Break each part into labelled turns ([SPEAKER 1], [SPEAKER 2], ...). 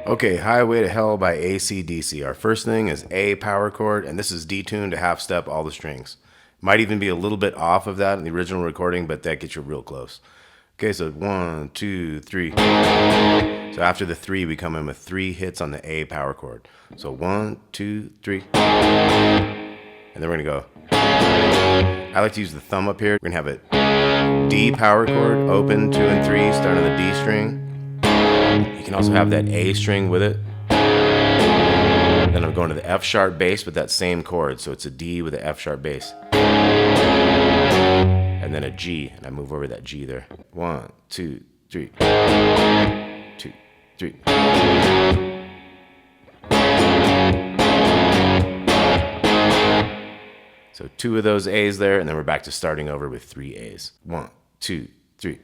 [SPEAKER 1] Okay, Highway to Hell by AC/DC. Our first thing is A power chord, and this is detuned to half step all the strings. Might even be a little bit off of that in the original recording, but that gets you real close. Okay, so 1, 2, 3. So after the 3, we come in with 3 hits on the A power chord. So 1, 2, 3. And then we're gonna go. I like to use the thumb up here. We're gonna have it D power chord, open, 2 and 3, start on the D string. You can also have that A string with it. Then I'm going to the F sharp bass with that same chord. So it's a D with an F sharp bass. And then a G, and I move over that G there. 1, 2, 3. 2, 3. So 2 of those A's there, and then we're back to starting over with 3 A's. 1, 2, 3.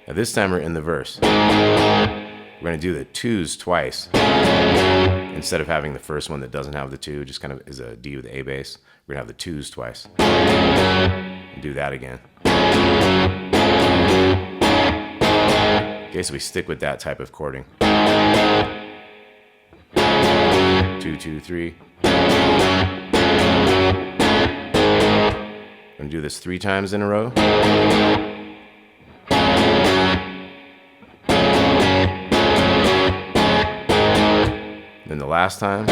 [SPEAKER 1] Now this time we're in the verse. We're going to do the 2s twice. Instead of having the first one that doesn't have the 2, just kind of is a D with A bass, we're going to have the 2s twice. And do that again. Okay, so we stick with that type of chording. 2, 2, 3. We're going to do this 3 times in a row. Then the last time.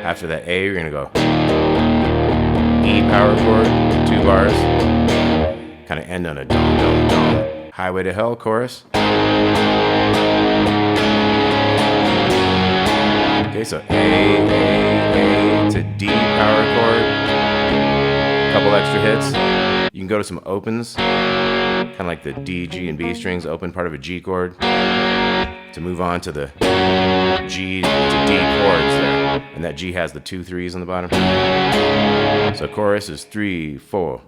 [SPEAKER 1] After that A, you're going to go E power chord, 2 bars. Kind of end on a dum dum dum. Highway to Hell chorus. Okay, so A to D power chord. Couple extra hits. You can go to some opens. Kind of like the D, G, and B strings, open part of a G chord, to move on to the G to D chords there. And that G has the 2 3s on the bottom. So chorus is 3, 4.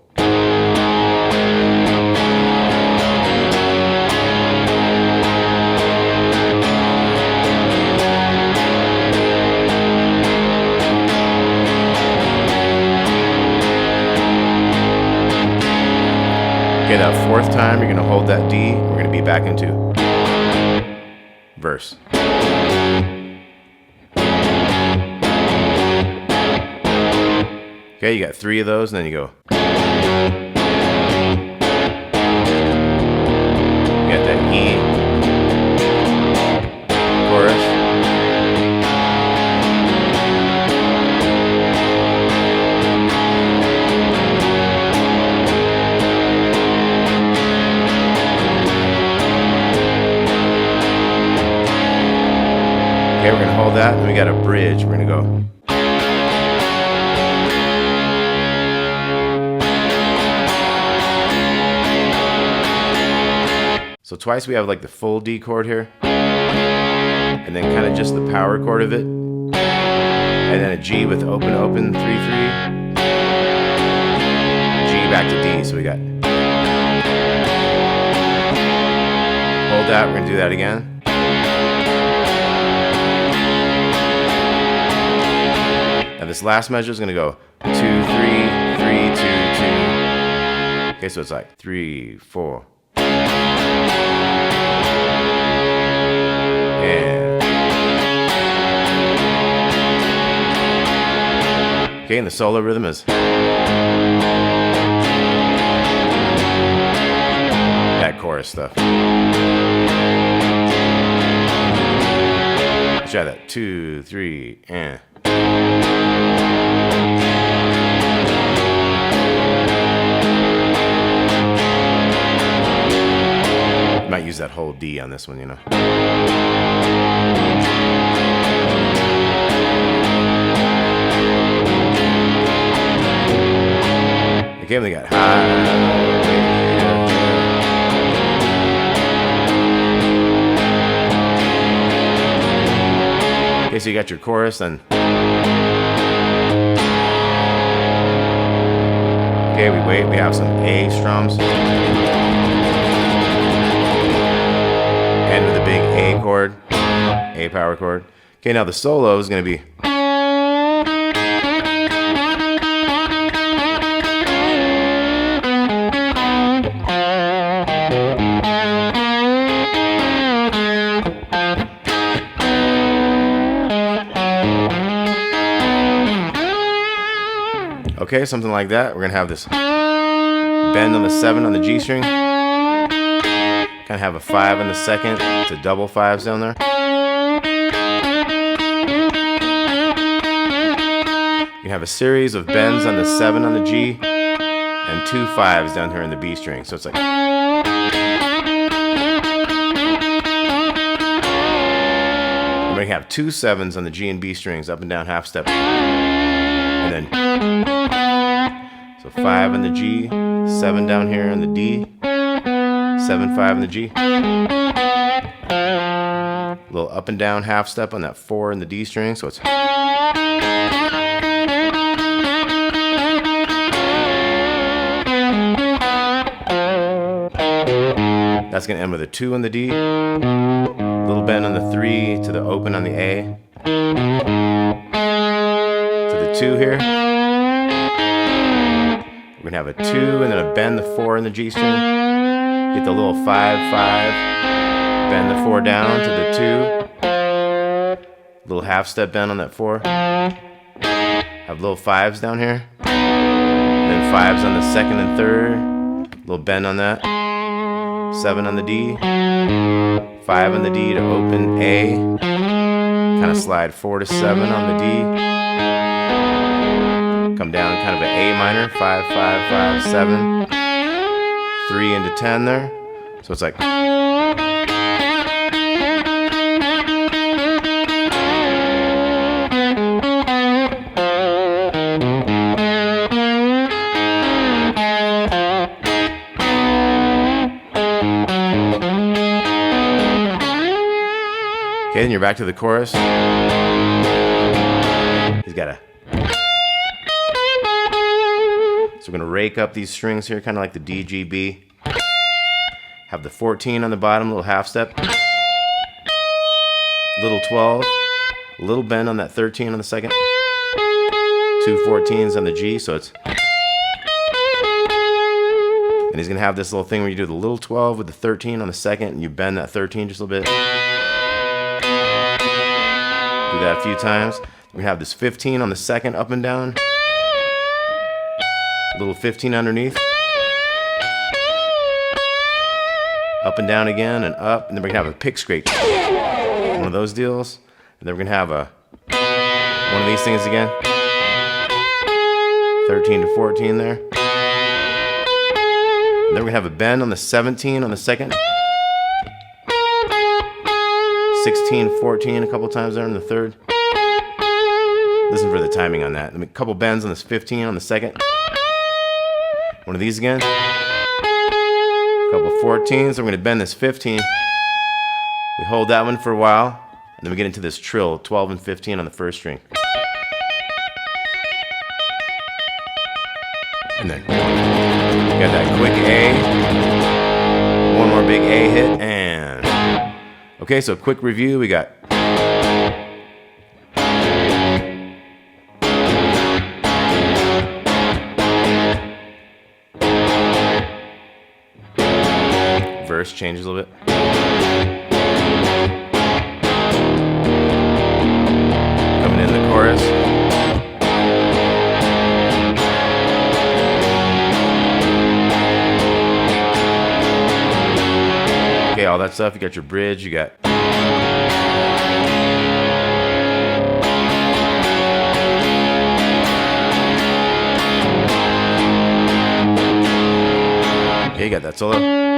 [SPEAKER 1] Okay, that 4th time, you're going to hold that D. We're going to be back into verse. Okay, you got 3 of those, and then you go. You got that E chorus. Okay, we're going to hold that, and we got a bridge. We're going to go. So twice we have like the full D chord here, and then kind of just the power chord of it, and then a G with open, open, 3, 3. G back to D, so we got. Hold that, we're going to do that again. Now this last measure is going to go 2, 3, 3, 2, 2. Okay, so it's like 3, 4. Okay, and the solo rhythm is that chorus stuff. But you try that. 2, 3, and. Might use that whole D on this one, you know. Okay, we got high. Okay, so you got your chorus, then. Okay, we wait. We have some A strums. End with a big A chord, A power chord. Okay, now the solo is going to be. Okay, something like that. We're going to have this bend on the 7 on the G string. Kind of have a 5 on the second. It's a double 5s down there. You have a series of bends on the 7 on the G and 2 5s down here in the B string. So it's like. We're going to have 2 7s on the G and B strings, up and down half step. And then. So 5 on the G, 7 down here on the D. 7 5 in the G. A little up and down half step on that 4 in the D string, so it's. That's gonna end with a 2 in the D. A little bend on the 3 to the open on the A. To the 2 here. We're gonna have a 2 and then a bend the 4 in the G string. Get the little 5 5. Bend the 4 down to the 2. Little half step bend on that 4. Have little 5s down here. Then 5s on the second and third. Little bend on that. 7 on the D. 5 on the D to open A. Kind of slide 4 to 7 on the D. Come down kind of an A minor. 5 5 5 7. 3 into 10 there. So it's like. Okay, then you're back to the chorus. He's got a. So we're going to rake up these strings here, kind of like the D, G, B. Have the 14 on the bottom, little half step. Little 12. A little bend on that 13 on the second. 2 14s on the G, so it's. And he's going to have this little thing where you do the little 12 with the 13 on the second, and you bend that 13 just a little bit. Do that a few times. We're going to have this 15 on the second, up and down. A little 15 underneath. Up and down again, and up. And then we're going to have a pick scrape. One of those deals. And then we're going to have one of these things again. 13 to 14 there. And then we're going to have a bend on the 17 on the second. 16, 14 a couple times there in the third. Listen for the timing on that. A couple bends on this 15 on the second. One of these again. A couple 14s. So we're going to bend this 15. We hold that one for a while. And then we get into this trill, 12 and 15 on the first string. And then you got that quick A. One more big A hit. And okay, so quick review. We got verse changes a little bit. Coming in the chorus. Okay, all that stuff. You got your bridge. You got Yeah, you got that solo.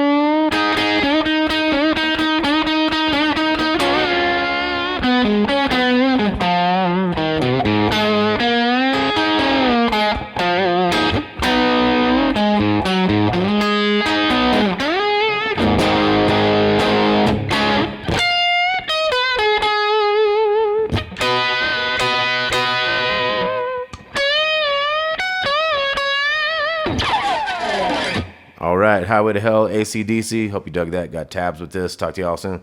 [SPEAKER 1] All right, Highway to Hell, AC/DC. Hope you dug that. Got tabs with this. Talk to y'all soon.